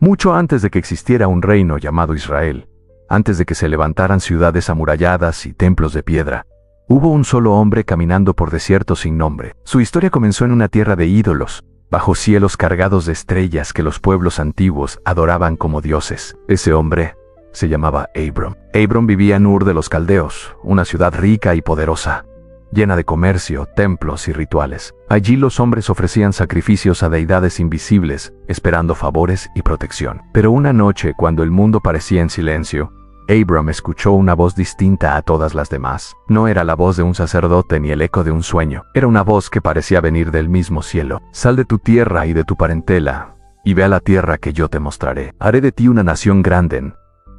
mucho antes de que existiera un reino llamado Israel, antes de que se levantaran ciudades amuralladas y templos de piedra. Hubo un solo hombre caminando por desiertos sin nombre. Su historia comenzó en una tierra de ídolos, bajo cielos cargados de estrellas que los pueblos antiguos adoraban como dioses. Ese hombre se llamaba Abram. Abram vivía en Ur de los Caldeos, una ciudad rica y poderosa, llena de comercio, templos y rituales. Allí los hombres ofrecían sacrificios a deidades invisibles, esperando favores y protección. Pero una noche, cuando el mundo parecía en silencio, Abram escuchó una voz distinta a todas las demás. No era la voz de un sacerdote ni el eco de un sueño. Era una voz que parecía venir del mismo cielo. Sal de tu tierra y de tu parentela, y ve a la tierra que yo te mostraré. Haré de ti una nación grande.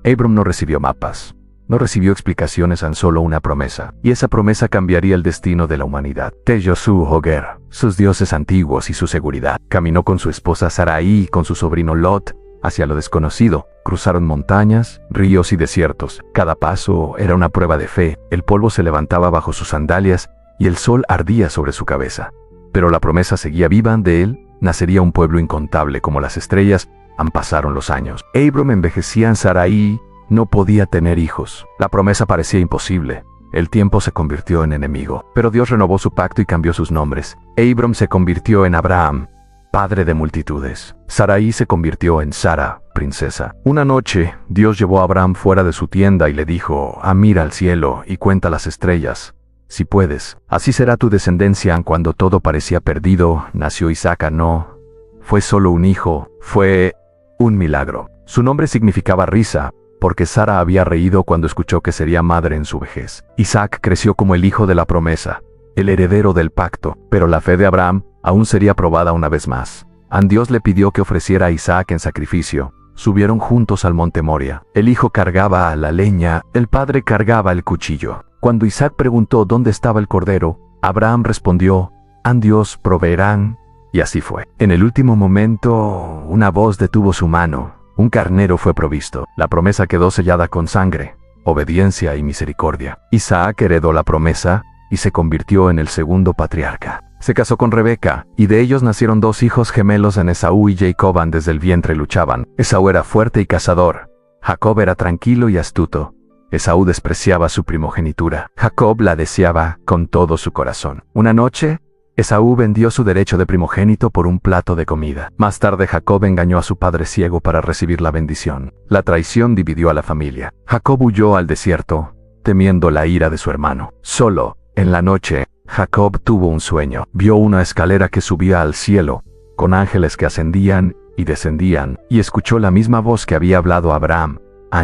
Abram no recibió mapas, no recibió explicaciones, tan solo una promesa. Y esa promesa cambiaría el destino de la humanidad. Tejosu Hoger, sus dioses antiguos y su seguridad. Caminó con su esposa Sarai y con su sobrino Lot hacia lo desconocido. Cruzaron montañas, ríos y desiertos. Cada paso era una prueba de fe. El polvo se levantaba bajo sus sandalias y el sol ardía sobre su cabeza. Pero la promesa seguía viva. De él nacería un pueblo incontable como las estrellas. Pasaron los años. Abram envejecía en Sarai. No podía tener hijos. La promesa parecía imposible. El tiempo se convirtió en enemigo. Pero Dios renovó su pacto y cambió sus nombres. Abram se convirtió en Abraham, padre de multitudes. Sarai se convirtió en Sara, princesa. Una noche, Dios llevó a Abraham fuera de su tienda y le dijo: mira al cielo y cuenta las estrellas, si puedes. Así será tu descendencia. Cuando todo parecía perdido, nació Isaac. No fue solo un hijo, fue un milagro. Su nombre significaba risa, porque Sara había reído cuando escuchó que sería madre en su vejez. Isaac creció como el hijo de la promesa, el heredero del pacto. Pero la fe de Abraham aún sería probada una vez más. Dios le pidió que ofreciera a Isaac en sacrificio. Subieron juntos al monte Moria. El hijo cargaba la leña, el padre cargaba el cuchillo. Cuando Isaac preguntó dónde estaba el cordero, Abraham respondió: Dios proveerán. Y así fue. En el último momento, una voz detuvo su mano. Un carnero fue provisto. La promesa quedó sellada con sangre, obediencia y misericordia. Isaac heredó la promesa y se convirtió en el segundo patriarca. Se casó con Rebeca, y de ellos nacieron 2 hijos gemelos. En Esaú y Jacob desde el vientre luchaban. Esaú era fuerte y cazador. Jacob era tranquilo y astuto. Esaú despreciaba su primogenitura. Jacob la deseaba con todo su corazón. Una noche, Esaú vendió su derecho de primogénito por un plato de comida. Más tarde, Jacob engañó a su padre ciego para recibir la bendición. La traición dividió a la familia. Jacob huyó al desierto, temiendo la ira de su hermano. Solo, en la noche, Jacob tuvo un sueño. Vio una escalera que subía al cielo, con ángeles que ascendían y descendían, y escuchó la misma voz que había hablado a Abraham: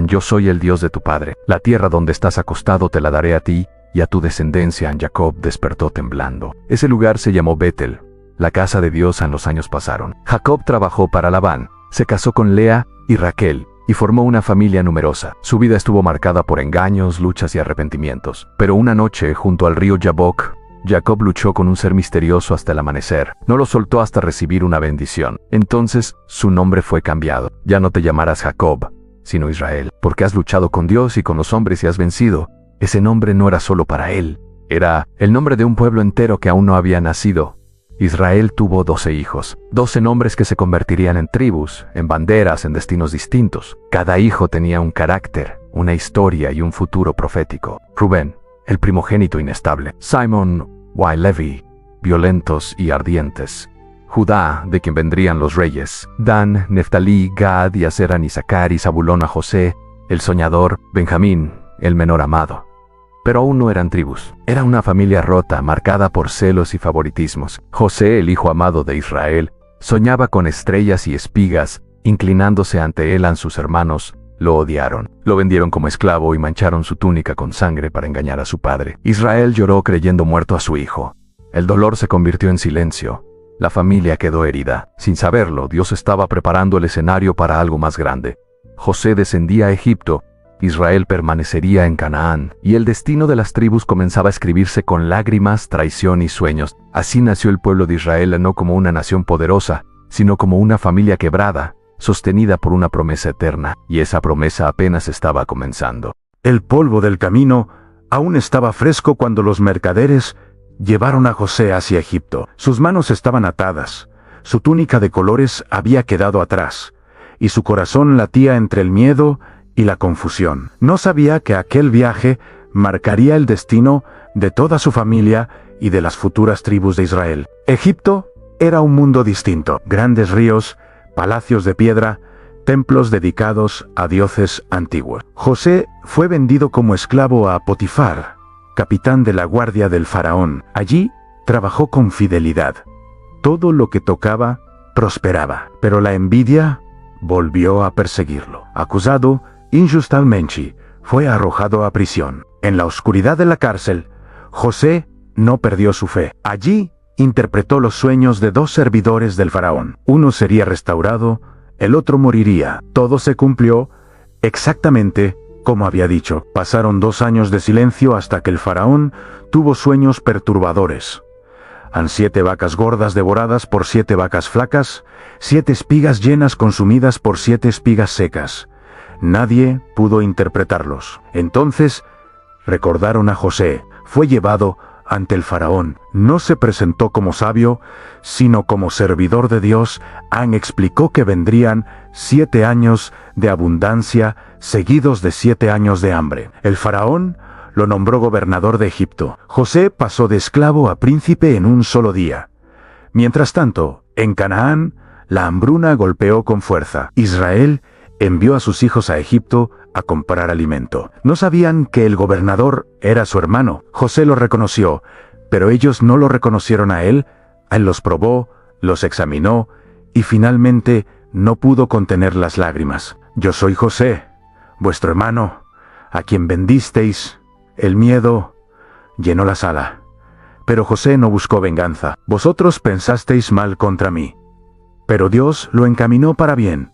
yo soy el Dios de tu padre. La tierra donde estás acostado te la daré a ti y a tu descendencia. Jacob despertó temblando. Ese lugar se llamó Betel, la casa de Dios. Los años pasaron. Jacob trabajó para Labán, se casó con Lea y Raquel, y formó una familia numerosa. Su vida estuvo marcada por engaños, luchas y arrepentimientos. Pero una noche, junto al río Yabok, Jacob luchó con un ser misterioso hasta el amanecer. No lo soltó hasta recibir una bendición. Entonces, su nombre fue cambiado. Ya no te llamarás Jacob, sino Israel, porque has luchado con Dios y con los hombres y has vencido. Ese nombre no era solo para él, era el nombre de un pueblo entero que aún no había nacido. Israel tuvo 12 hijos, 12 nombres que se convertirían en tribus, en banderas, en destinos distintos. Cada hijo tenía un carácter, una historia y un futuro profético. Rubén, el primogénito inestable. Simón y Levi, violentos y ardientes. Judá, de quien vendrían los reyes. Dan, Neftalí, Gad y Aser, Isaacar y Zabulón a José, el soñador. Benjamín, el menor amado. Pero aún no eran tribus. Era una familia rota, marcada por celos y favoritismos. José, el hijo amado de Israel, soñaba con estrellas y espigas. Inclinándose ante él, sus hermanos lo odiaron. Lo vendieron como esclavo y mancharon su túnica con sangre para engañar a su padre. Israel lloró creyendo muerto a su hijo. El dolor se convirtió en silencio. La familia quedó herida. Sin saberlo, Dios estaba preparando el escenario para algo más grande. José descendía a Egipto. Israel permanecería en Canaán, y el destino de las tribus comenzaba a escribirse con lágrimas, traición y sueños. Así nació el pueblo de Israel, no como una nación poderosa, sino como una familia quebrada, sostenida por una promesa eterna, y esa promesa apenas estaba comenzando. El polvo del camino aún estaba fresco cuando los mercaderes llevaron a José hacia Egipto. Sus manos estaban atadas, su túnica de colores había quedado atrás, y su corazón latía entre el miedo y la confusión. No sabía que aquel viaje marcaría el destino de toda su familia y de las futuras tribus de Israel. Egipto era un mundo distinto. Grandes ríos, palacios de piedra, templos dedicados a dioses antiguos. José fue vendido como esclavo a Potifar, capitán de la guardia del faraón. Allí trabajó con fidelidad. Todo lo que tocaba prosperaba, pero la envidia volvió a perseguirlo. Acusado injustamente, fue arrojado a prisión. En la oscuridad de la cárcel, José no perdió su fe. Allí interpretó los sueños de dos servidores del faraón. Uno sería restaurado, el otro moriría. Todo se cumplió exactamente como había dicho. Pasaron 2 años de silencio hasta que el faraón tuvo sueños perturbadores. Han 7 vacas gordas devoradas por 7 vacas flacas, 7 espigas llenas consumidas por 7 espigas secas. Nadie pudo interpretarlos. Entonces recordaron a José. Fue llevado ante el faraón. No se presentó como sabio, sino como servidor de Dios. Explicó que vendrían 7 años de abundancia seguidos de 7 años de hambre. El faraón lo nombró gobernador de Egipto. José pasó de esclavo a príncipe en un solo día. Mientras tanto, en Canaán, la hambruna golpeó con fuerza. Israel envió a sus hijos a Egipto a comprar alimento. No sabían que el gobernador era su hermano. José lo reconoció, pero ellos no lo reconocieron a él. Él los probó, los examinó y finalmente no pudo contener las lágrimas. Yo soy José, vuestro hermano, a quien vendisteis. El miedo llenó la sala. Pero José no buscó venganza. Vosotros pensasteis mal contra mí, pero Dios lo encaminó para bien.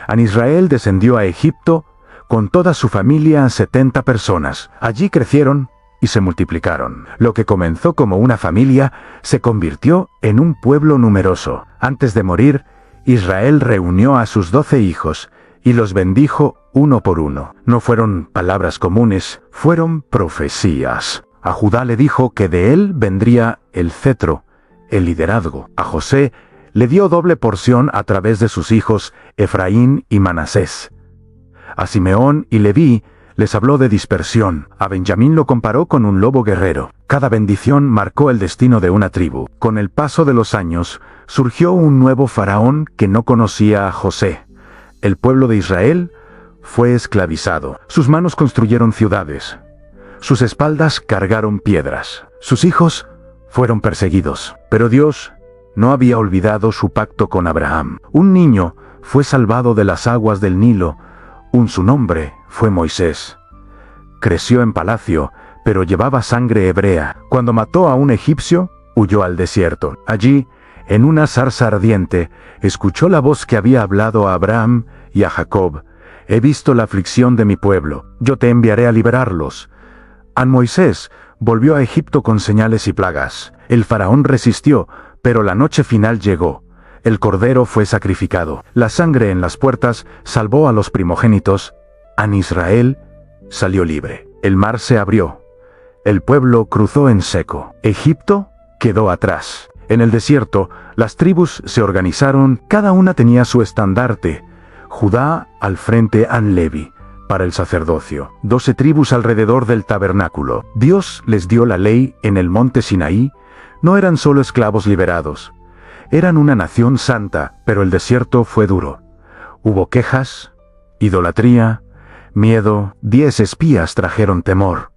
An Israel descendió a Egipto con toda su familia, 70 personas. Allí crecieron y se multiplicaron. Lo que comenzó como una familia se convirtió en un pueblo numeroso. Antes de morir, Israel reunió a sus 12 hijos y los bendijo uno por uno. No fueron palabras comunes, fueron profecías. A Judá le dijo que de él vendría el cetro, el liderazgo. A José le dio doble porción a través de sus hijos Efraín y Manasés. A Simeón y Leví les habló de dispersión. A Benjamín lo comparó con un lobo guerrero. Cada bendición marcó el destino de una tribu. Con el paso de los años, surgió un nuevo faraón que no conocía a José. El pueblo de Israel fue esclavizado. Sus manos construyeron ciudades. Sus espaldas cargaron piedras. Sus hijos fueron perseguidos. Pero Dios no había olvidado su pacto con Abraham. Un niño fue salvado de las aguas del Nilo. Su nombre fue Moisés. Creció en palacio, pero llevaba sangre hebrea. Cuando mató a un egipcio, huyó al desierto. Allí, en una zarza ardiente, escuchó la voz que había hablado a Abraham y a Jacob. He visto la aflicción de mi pueblo. Yo te enviaré a liberarlos. Moisés volvió a Egipto con señales y plagas. El faraón resistió, pero la noche final llegó. El cordero fue sacrificado. La sangre en las puertas salvó a los primogénitos. Israel salió libre. El mar se abrió. El pueblo cruzó en seco. Egipto quedó atrás. En el desierto, las tribus se organizaron. Cada una tenía su estandarte. Judá al frente, Levi para el sacerdocio. 12 tribus alrededor del tabernáculo. Dios les dio la ley en el monte Sinaí. No eran solo esclavos liberados. Eran una nación santa, pero el desierto fue duro. Hubo quejas, idolatría, miedo. 10 espías trajeron temor.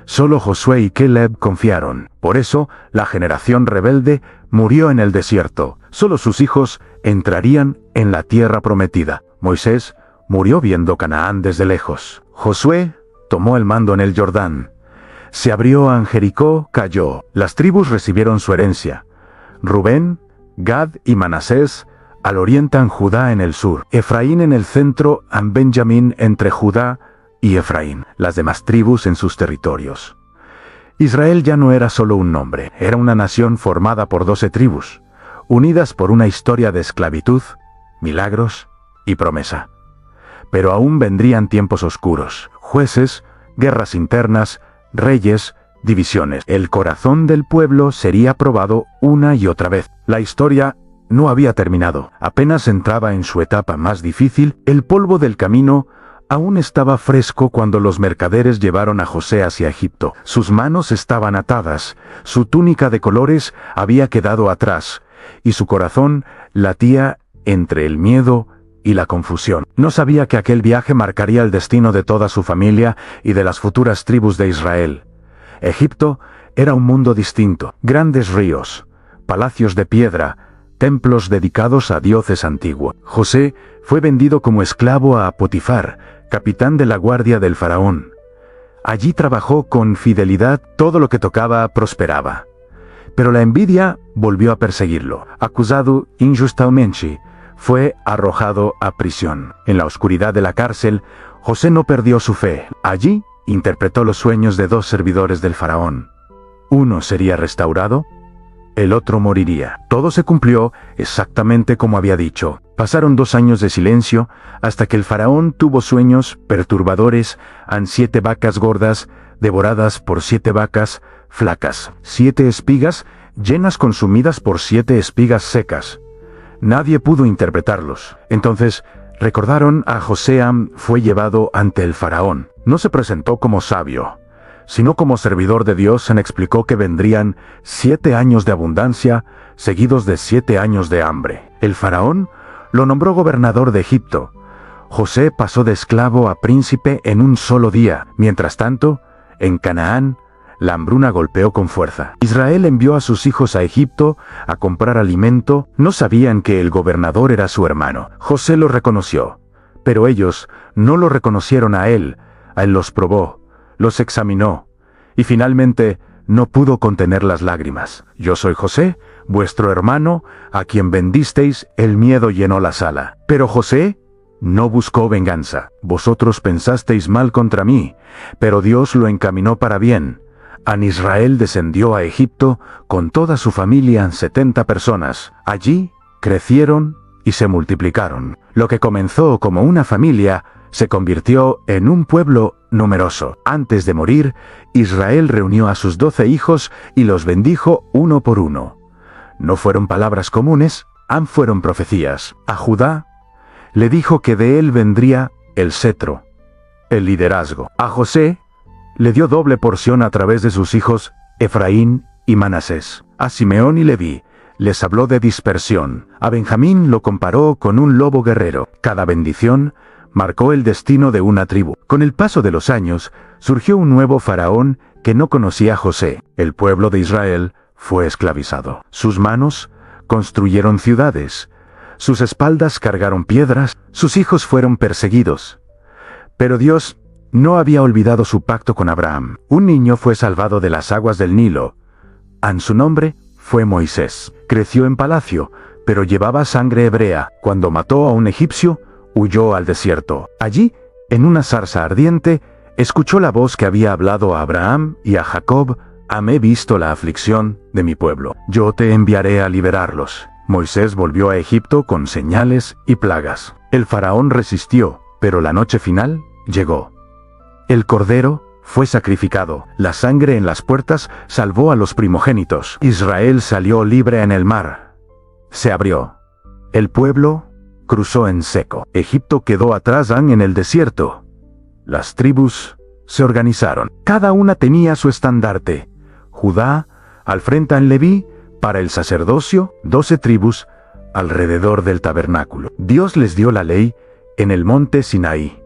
Solo Josué y Caleb confiaron. Por eso, la generación rebelde murió en el desierto. Solo sus hijos entrarían en la tierra prometida. Moisés murió viendo Canaán desde lejos. Josué tomó el mando en el Jordán. Se abrió Jericó, cayó. Las tribus recibieron su herencia. Rubén, Gad y Manasés al oriente, Judá en el sur. Efraín en el centro, Benjamín entre Judá y Efraín. Las demás tribus en sus territorios. Israel ya no era solo un nombre. Era una nación formada por 12 tribus, unidas por una historia de esclavitud, milagros y promesa. Pero aún vendrían tiempos oscuros, jueces, guerras internas, reyes, divisiones. El corazón del pueblo sería probado una y otra vez. La historia no había terminado. Apenas entraba en su etapa más difícil, el polvo del camino aún estaba fresco cuando los mercaderes llevaron a José hacia Egipto. Sus manos estaban atadas, su túnica de colores había quedado atrás, y su corazón latía entre el miedo y la confusión. No sabía que aquel viaje marcaría el destino de toda su familia y de las futuras tribus de Israel. Egipto era un mundo distinto, grandes ríos, palacios de piedra, templos dedicados a dioses antiguos. José fue vendido como esclavo a Potifar, capitán de la guardia del faraón. Allí trabajó con fidelidad, todo lo que tocaba prosperaba. Pero la envidia volvió a perseguirlo. Acusado injustamente, fue arrojado a prisión. En la oscuridad de la cárcel, José no perdió su fe. Allí interpretó los sueños de dos servidores del faraón. Uno sería restaurado, el otro moriría. Todo se cumplió exactamente como había dicho. Pasaron 2 años de silencio hasta que el faraón tuvo sueños perturbadores. Han 7 vacas gordas devoradas por 7 vacas flacas, 7 espigas llenas consumidas por 7 espigas secas. Nadie pudo interpretarlos. Entonces recordaron a José. Fue llevado ante el faraón. No se presentó como sabio, sino como servidor de Dios. Explicó que vendrían 7 años de abundancia, seguidos de 7 años de hambre. El faraón lo nombró gobernador de Egipto. José pasó de esclavo a príncipe en un solo día. Mientras tanto, en Canaán, la hambruna golpeó con fuerza. Israel envió a sus hijos a Egipto a comprar alimento. No sabían que el gobernador era su hermano. José lo reconoció, pero ellos no lo reconocieron a él. A él los probó, los examinó, y finalmente no pudo contener las lágrimas. Yo soy José, vuestro hermano, a quien vendisteis. El miedo llenó la sala. Pero José no buscó venganza. Vosotros pensasteis mal contra mí, pero Dios lo encaminó para bien. An Israel descendió a Egipto con toda su familia, 70 personas. Allí crecieron y se multiplicaron. Lo que comenzó como una familia se convirtió en un pueblo numeroso. Antes de morir, Israel reunió a sus 12 hijos y los bendijo uno por uno. No fueron palabras comunes, fueron profecías. A Judá le dijo que de él vendría el cetro, el liderazgo. A José le dio doble porción a través de sus hijos Efraín y Manasés. A Simeón y Leví les habló de dispersión. A Benjamín lo comparó con un lobo guerrero. Cada bendición marcó el destino de una tribu. Con el paso de los años, surgió un nuevo faraón que no conocía a José. El pueblo de Israel fue esclavizado. Sus manos construyeron ciudades. Sus espaldas cargaron piedras. Sus hijos fueron perseguidos. Pero Dios no había olvidado su pacto con Abraham. Un niño fue salvado de las aguas del Nilo. Su nombre fue Moisés. Creció en palacio, pero llevaba sangre hebrea. Cuando mató a un egipcio, huyó al desierto. Allí, en una zarza ardiente, escuchó la voz que había hablado a Abraham y a Jacob. He visto la aflicción de mi pueblo. Yo te enviaré a liberarlos. Moisés volvió a Egipto con señales y plagas. El faraón resistió, pero la noche final llegó. El cordero fue sacrificado. La sangre en las puertas salvó a los primogénitos. Israel salió libre en el mar. Se abrió. El pueblo cruzó en seco. Egipto quedó atrás en el desierto. Las tribus se organizaron. Cada una tenía su estandarte. Judá al frente en Leví, para el sacerdocio, 12 tribus alrededor del tabernáculo. Dios les dio la ley en el monte Sinaí.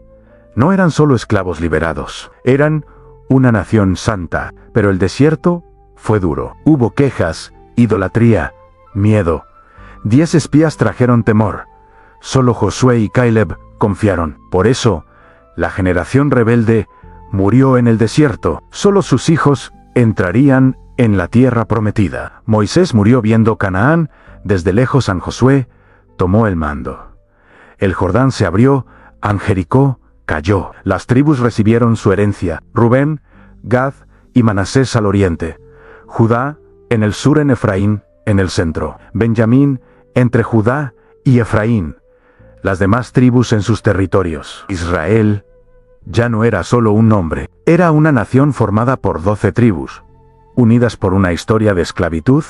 No eran solo esclavos liberados, eran una nación santa, pero el desierto fue duro. Hubo quejas, idolatría, miedo. 10 espías trajeron temor. Solo Josué y Caleb confiaron. Por eso, la generación rebelde murió en el desierto. Solo sus hijos entrarían en la tierra prometida. Moisés murió viendo Canaán. Desde lejos Josué tomó el mando. El Jordán se abrió, Jericó cayó. Las tribus recibieron su herencia. Rubén, Gad y Manasés al oriente. Judá en el sur, en Efraín en el centro. Benjamín entre Judá y Efraín. Las demás tribus en sus territorios. Israel ya no era solo un nombre. Era una nación formada por 12 tribus, unidas por una historia de esclavitud,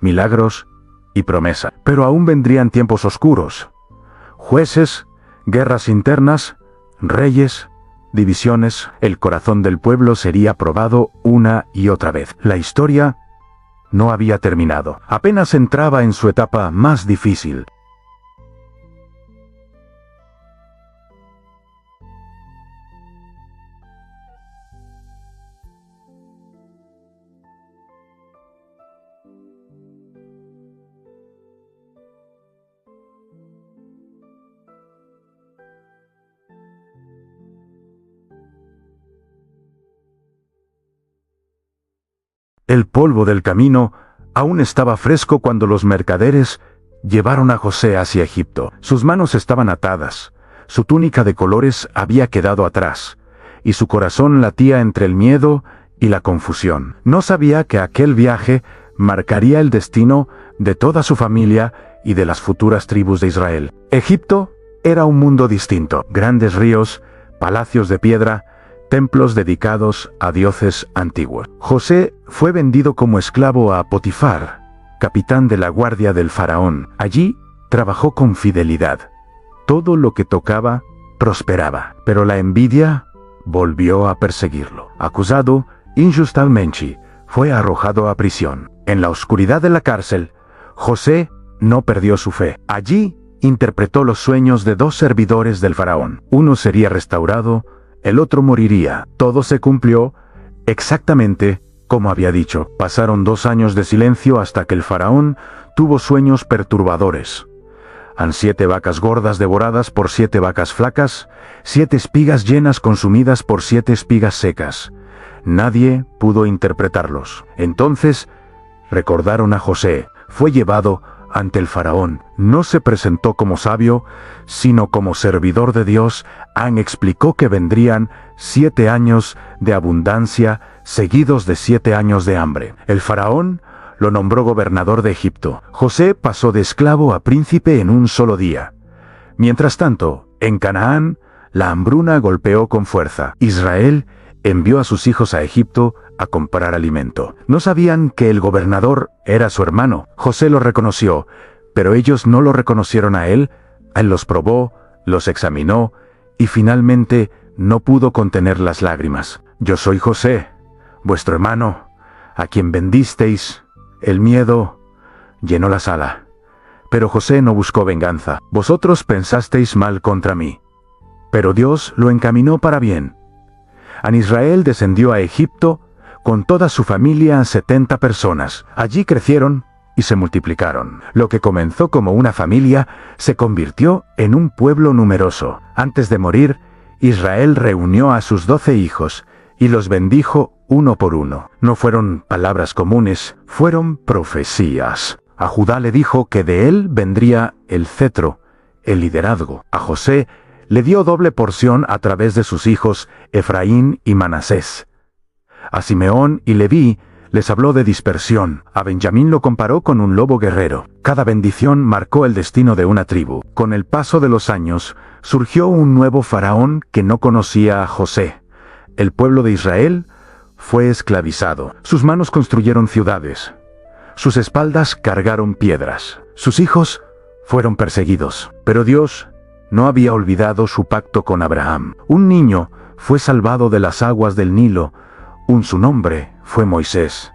milagros y promesa. Pero aún vendrían tiempos oscuros. Jueces, guerras internas, reyes, divisiones. El corazón del pueblo sería probado una y otra vez. La historia no había terminado. Apenas entraba en su etapa más difícil. El polvo del camino aún estaba fresco cuando los mercaderes llevaron a José hacia Egipto. Sus manos estaban atadas, su túnica de colores había quedado atrás, y su corazón latía entre el miedo y la confusión. No sabía que aquel viaje marcaría el destino de toda su familia y de las futuras tribus de Israel. Egipto era un mundo distinto. Grandes ríos, palacios de piedra, templos dedicados a dioses antiguos. José fue vendido como esclavo a Potifar, capitán de la guardia del faraón. Allí trabajó con fidelidad. Todo lo que tocaba prosperaba, pero la envidia volvió a perseguirlo. Acusado injustamente, fue arrojado a prisión. En la oscuridad de la cárcel, José no perdió su fe. Allí interpretó los sueños de dos servidores del faraón. Uno sería restaurado, el otro moriría. Todo se cumplió exactamente como había dicho. Pasaron 2 años de silencio hasta que el faraón tuvo sueños perturbadores. Han 7 vacas gordas devoradas por 7 vacas flacas, 7 espigas llenas consumidas por 7 espigas secas. Nadie pudo interpretarlos. Entonces recordaron a José. Fue llevado ante el faraón. No se presentó como sabio, sino como servidor de Dios. Explicó que vendrían 7 años de abundancia seguidos de 7 años de hambre. El faraón lo nombró gobernador de Egipto. José pasó de esclavo a príncipe en un solo día. Mientras tanto, en Canaán, la hambruna golpeó con fuerza. Israel envió a sus hijos a Egipto a comprar alimento. No sabían que el gobernador era su hermano. José lo reconoció, pero ellos no lo reconocieron a él. Él los probó, los examinó, y finalmente no pudo contener las lágrimas. Yo soy José, vuestro hermano, a quien vendisteis. El miedo llenó la sala. Pero José no buscó venganza. Vosotros pensasteis mal contra mí, pero Dios lo encaminó para bien. An Israel descendió a Egipto con toda su familia, 70 personas. Allí crecieron y se multiplicaron. Lo que comenzó como una familia se convirtió en un pueblo numeroso. Antes de morir, Israel reunió a sus 12 hijos y los bendijo uno por uno. No fueron palabras comunes, fueron profecías. A Judá le dijo que de él vendría el cetro, el liderazgo. A José le dio doble porción a través de sus hijos Efraín y Manasés. A Simeón y Leví les habló de dispersión. A Benjamín lo comparó con un lobo guerrero. Cada bendición marcó el destino de una tribu. Con el paso de los años, surgió un nuevo faraón que no conocía a José. El pueblo de Israel fue esclavizado. Sus manos construyeron ciudades. Sus espaldas cargaron piedras. Sus hijos fueron perseguidos. Pero Dios no había olvidado su pacto con Abraham. Un niño fue salvado de las aguas del Nilo. Su nombre fue Moisés.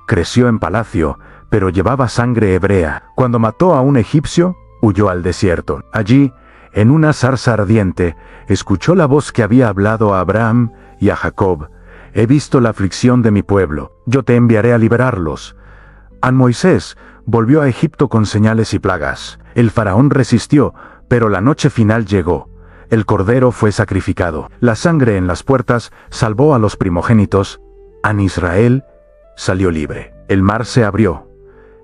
Creció en palacio, pero llevaba sangre hebrea. Cuando mató a un egipcio, huyó al desierto. Allí, en una zarza ardiente, escuchó la voz que había hablado a Abraham y a Jacob. He visto la aflicción de mi pueblo, yo te enviaré a liberarlos. Moisés volvió a Egipto con señales y plagas. El faraón resistió, pero la noche final llegó. El cordero fue sacrificado. La sangre en las puertas salvó a los primogénitos. Israel salió libre. El mar se abrió.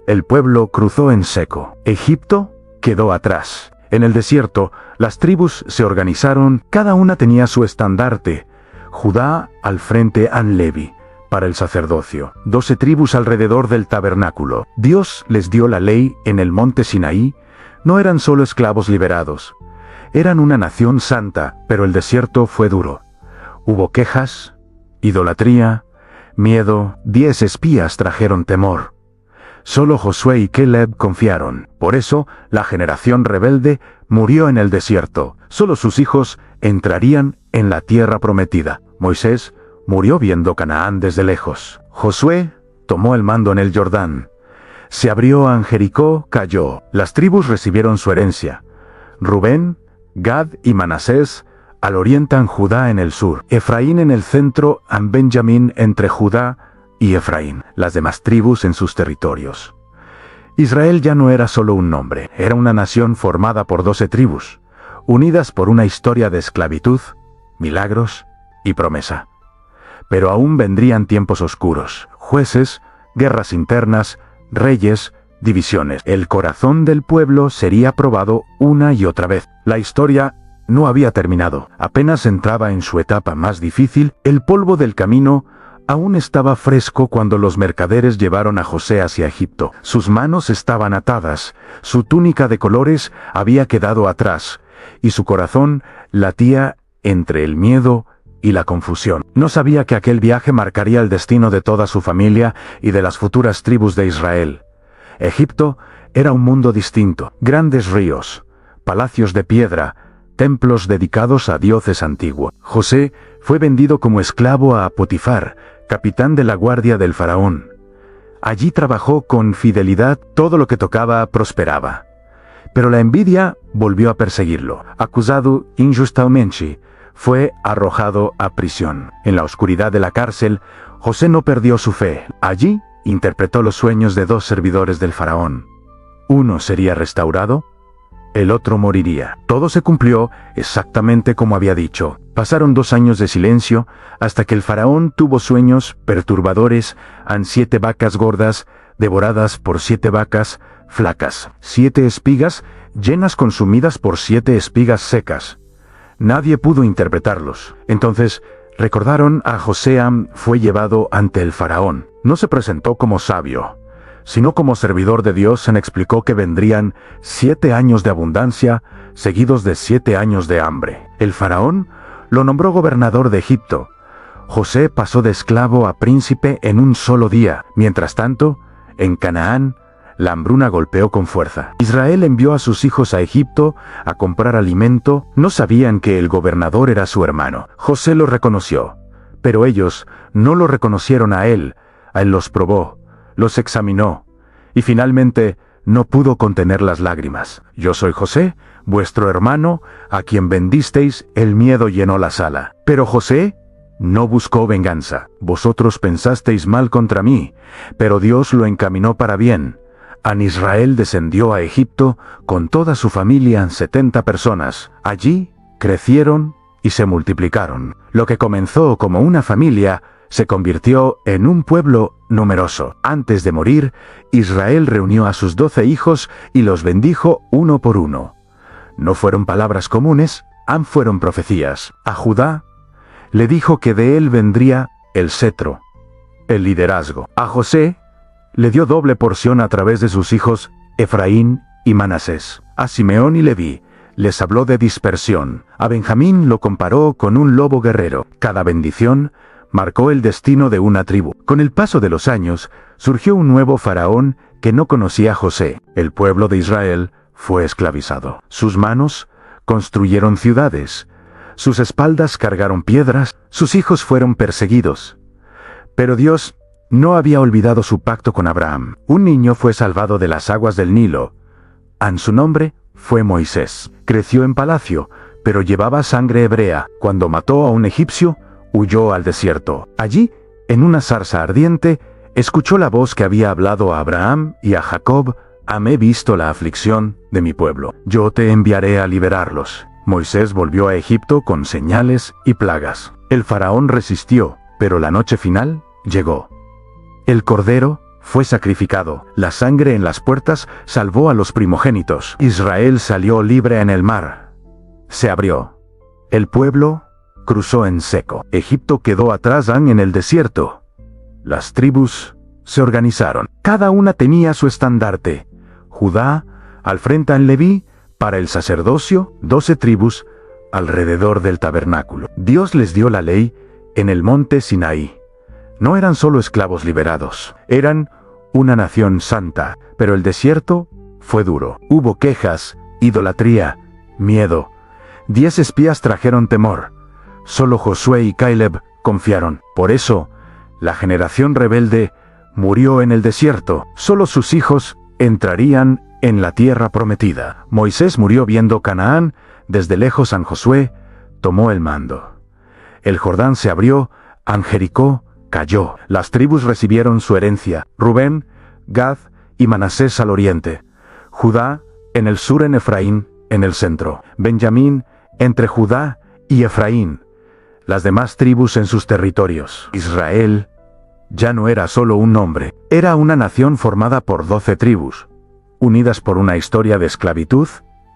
El pueblo cruzó en seco. Egipto quedó atrás. En el desierto, las tribus se organizaron. Cada una tenía su estandarte. Judá al frente, Levi para el sacerdocio. 12 tribus alrededor del tabernáculo. Dios les dio la ley en el monte Sinaí. No eran solo esclavos liberados. Eran una nación santa, pero el desierto fue duro. Hubo quejas, idolatría, miedo. 10 espías trajeron temor. Solo Josué y Caleb confiaron. Por eso, la generación rebelde murió en el desierto. Solo sus hijos entrarían en la tierra prometida. Moisés murió viendo Canaán desde lejos. Josué tomó el mando en el Jordán. Se abrió a Jericó, cayó. Las tribus recibieron su herencia. Rubén, Gad y Manasés al oriente, Judá en el sur, Efraín en el centro, Benjamín entre Judá y Efraín, las demás tribus en sus territorios. Israel ya no era solo un nombre, era una nación formada por 12 tribus, unidas por una historia de esclavitud, milagros y promesa. Pero aún vendrían tiempos oscuros, jueces, guerras internas, reyes, divisiones. El corazón del pueblo sería probado una y otra vez. La historia no había terminado, apenas entraba en su etapa más difícil. El polvo del camino aún estaba fresco cuando los mercaderes llevaron a José hacia Egipto. Sus manos estaban atadas, su túnica de colores había quedado atrás, y su corazón latía entre el miedo y la confusión. No sabía que aquel viaje marcaría el destino de toda su familia y de las futuras tribus de Israel. Egipto era un mundo distinto, grandes ríos, palacios de piedra, templos dedicados a dioses antiguos. José fue vendido como esclavo a Potifar, capitán de la guardia del faraón. Allí trabajó con fidelidad, todo lo que tocaba prosperaba. Pero la envidia volvió a perseguirlo. Acusado injustamente, fue arrojado a prisión. En la oscuridad de la cárcel, José no perdió su fe. Allí interpretó los sueños de 2 servidores del faraón. Uno sería restaurado, el otro moriría. Todo se cumplió exactamente como había dicho. Pasaron 2 años de silencio hasta que el faraón tuvo sueños perturbadores. 7 vacas gordas devoradas por 7 vacas flacas, 7 espigas llenas consumidas por 7 espigas secas. Nadie pudo interpretarlos. Entonces recordaron a José. Fue llevado ante el faraón. No se presentó como sabio, sino como servidor de Dios. Explicó que vendrían 7 años de abundancia, seguidos de 7 años de hambre. El faraón lo nombró gobernador de Egipto. José pasó de esclavo a príncipe en un solo día. Mientras tanto, en Canaán, la hambruna golpeó con fuerza. Israel envió a sus hijos a Egipto a comprar alimento. No sabían que el gobernador era su hermano. José lo reconoció, pero ellos no lo reconocieron a él. A él los probó, los examinó, y finalmente no pudo contener las lágrimas. Yo soy José, vuestro hermano, a quien vendisteis. El miedo llenó la sala. Pero José no buscó venganza. Vosotros pensasteis mal contra mí, pero Dios lo encaminó para bien. Israel descendió a Egipto con toda su familia, 70 personas. Allí crecieron y se multiplicaron. Lo que comenzó como una familia se convirtió en un pueblo numeroso. Antes de morir, Israel reunió a sus 12 hijos y los bendijo uno por uno. No fueron palabras comunes, fueron profecías. A Judá le dijo que de él vendría el cetro, el liderazgo. A José le dio doble porción a través de sus hijos Efraín y Manasés. A Simeón y Leví les habló de dispersión. A Benjamín lo comparó con un lobo guerrero. Cada bendición marcó el destino de una tribu. Con el paso de los años, surgió un nuevo faraón que no conocía a José. El pueblo de Israel fue esclavizado. Sus manos construyeron ciudades. Sus espaldas cargaron piedras. Sus hijos fueron perseguidos. Pero Dios no había olvidado su pacto con Abraham. Un niño fue salvado de las aguas del Nilo. Su nombre fue Moisés. Creció en palacio, pero llevaba sangre hebrea. Cuando mató a un egipcio, huyó al desierto. Allí, en una zarza ardiente, escuchó la voz que había hablado a Abraham y a Jacob. He visto la aflicción de mi pueblo. Yo te enviaré a liberarlos. Moisés volvió a Egipto con señales y plagas. El faraón resistió, pero la noche final llegó. El cordero fue sacrificado. La sangre en las puertas salvó a los primogénitos. Israel salió libre en el mar. Se abrió. El pueblo cruzó en seco. Egipto quedó atrás en el desierto. Las tribus se organizaron. Cada una tenía su estandarte. Judá, al frente en Leví, para el sacerdocio, 12 tribus, alrededor del tabernáculo. Dios les dio la ley en el monte Sinaí. No eran solo esclavos liberados, eran una nación santa, pero el desierto fue duro. Hubo quejas, idolatría, miedo. 10 espías trajeron temor. Solo Josué y Caleb confiaron. Por eso, la generación rebelde murió en el desierto. Solo sus hijos entrarían en la tierra prometida. Moisés murió viendo Canaán. Desde lejos San Josué tomó el mando. El Jordán se abrió, Jericó cayó. Las tribus recibieron su herencia. Rubén, Gad y Manasés al oriente. Judá en el sur, en Efraín en el centro. Benjamín entre Judá y Efraín. Las demás tribus en sus territorios. Israel ya no era solo un nombre. Era una nación formada por 12 tribus, unidas por una historia de esclavitud,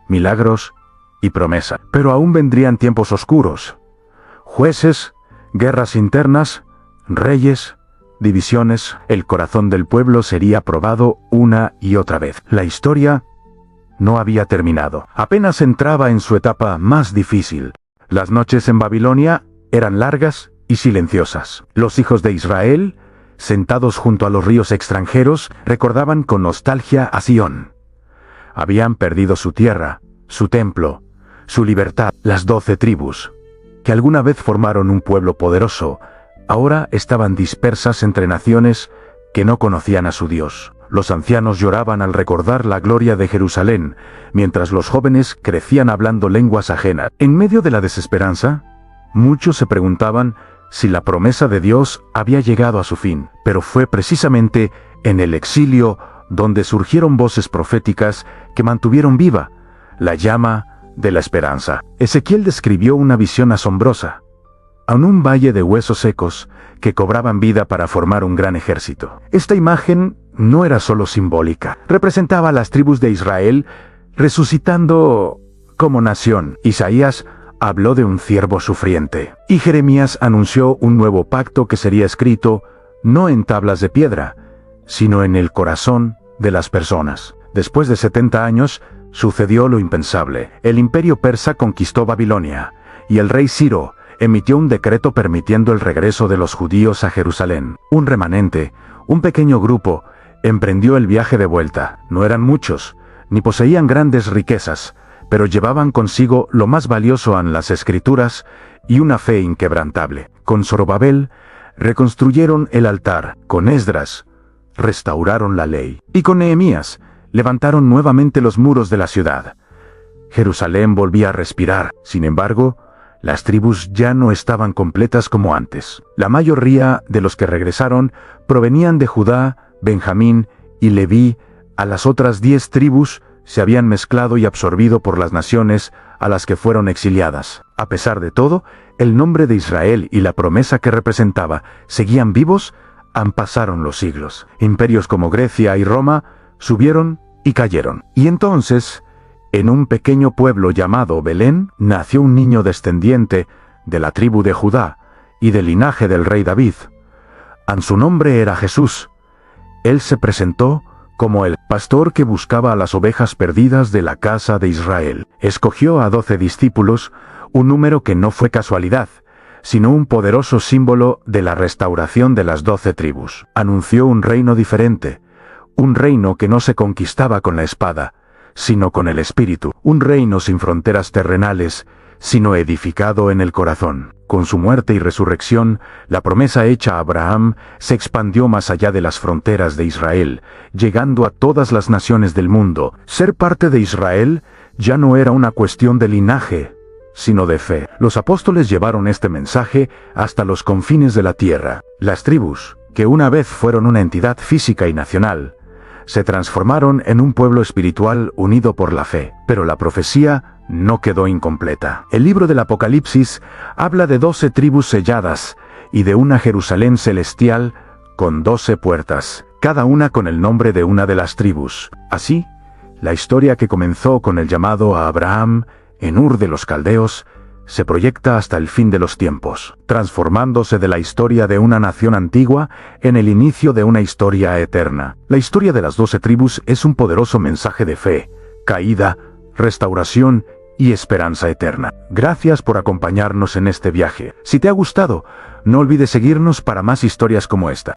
milagros y promesa. Pero aún vendrían tiempos oscuros. Jueces, guerras internas, reyes, divisiones. El corazón del pueblo sería probado una y otra vez. La historia no había terminado. Apenas entraba en su etapa más difícil. Las noches en Babilonia eran largas y silenciosas. Los hijos de Israel, sentados junto a los ríos extranjeros, recordaban con nostalgia a Sión. Habían perdido su tierra, su templo, su libertad. Las 12 tribus, que alguna vez formaron un pueblo poderoso, ahora estaban dispersas entre naciones que no conocían a su Dios. Los ancianos lloraban al recordar la gloria de Jerusalén, mientras los jóvenes crecían hablando lenguas ajenas. En medio de la desesperanza, muchos se preguntaban si la promesa de Dios había llegado a su fin. Pero fue precisamente en el exilio donde surgieron voces proféticas que mantuvieron viva la llama de la esperanza. Ezequiel describió una visión asombrosa. En un valle de huesos secos que cobraban vida para formar un gran ejército. Esta imagen no era solo simbólica. Representaba a las tribus de Israel resucitando como nación. Isaías habló de un ciervo sufriente. Y Jeremías anunció un nuevo pacto que sería escrito no en tablas de piedra, sino en el corazón de las personas. Después de 70 años, sucedió lo impensable. El imperio persa conquistó Babilonia, y el rey Ciro emitió un decreto permitiendo el regreso de los judíos a Jerusalén. Un remanente, un pequeño grupo, emprendió el viaje de vuelta. No eran muchos, ni poseían grandes riquezas, pero llevaban consigo lo más valioso en las Escrituras y una fe inquebrantable. Con Zorobabel reconstruyeron el altar, con Esdras restauraron la ley, y con Nehemías levantaron nuevamente los muros de la ciudad. Jerusalén volvía a respirar. Sin embargo, las tribus ya no estaban completas como antes. La mayoría de los que regresaron provenían de Judá, Benjamín y Leví. A las otras 10 tribus se habían mezclado y absorbido por las naciones a las que fueron exiliadas. A pesar de todo, el nombre de Israel y la promesa que representaba seguían vivos. Pasaron los siglos. Imperios como Grecia y Roma subieron y cayeron. Y entonces, en un pequeño pueblo llamado Belén, nació un niño descendiente de la tribu de Judá y del linaje del rey David. Su nombre era Jesús. Él se presentó como el pastor que buscaba a las ovejas perdidas de la casa de Israel. Escogió a 12 discípulos, un número que no fue casualidad, sino un poderoso símbolo de la restauración de las 12 tribus. Anunció un reino diferente, un reino que no se conquistaba con la espada, sino con el espíritu, un reino sin fronteras terrenales, sino edificado en el corazón. Con su muerte y resurrección, la promesa hecha a Abraham se expandió más allá de las fronteras de Israel, llegando a todas las naciones del mundo. Ser parte de Israel ya no era una cuestión de linaje, sino de fe. Los apóstoles llevaron este mensaje hasta los confines de la tierra. Las tribus, que una vez fueron una entidad física y nacional, se transformaron en un pueblo espiritual unido por la fe. Pero la profecía no quedó incompleta. El libro del Apocalipsis habla de 12 tribus selladas y de una Jerusalén celestial con 12 puertas, cada una con el nombre de una de las tribus. Así, la historia que comenzó con el llamado a Abraham en Ur de los Caldeos se proyecta hasta el fin de los tiempos, transformándose de la historia de una nación antigua en el inicio de una historia eterna. La historia de las 12 tribus es un poderoso mensaje de fe, caída, restauración y esperanza eterna. Gracias por acompañarnos en este viaje. Si te ha gustado, no olvides seguirnos para más historias como esta.